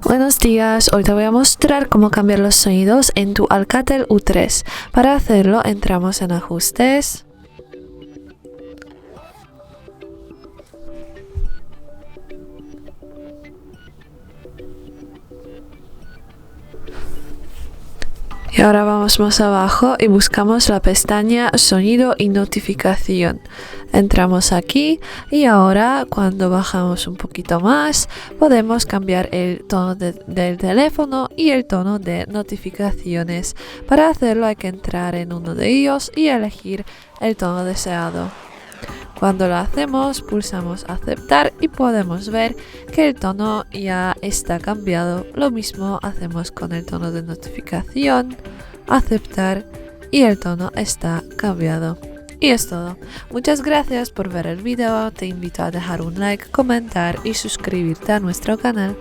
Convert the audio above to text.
Buenos días, hoy te voy a mostrar cómo cambiar los sonidos en tu Alcatel U3. Para hacerlo entramos en ajustes, y ahora vamos más abajo y buscamos la pestaña Sonido y Notificación. Entramos aquí y ahora cuando bajamos un poquito más podemos cambiar el tono del teléfono y el tono de notificaciones. Para hacerlo hay que entrar en uno de ellos y elegir el tono deseado. Cuando lo hacemos pulsamos aceptar y podemos ver que el tono ya está cambiado. Lo mismo hacemos con el tono de notificación, aceptar y el tono está cambiado. Y es todo. Muchas gracias por ver el video, te invito a dejar un like, comentar y suscribirte a nuestro canal.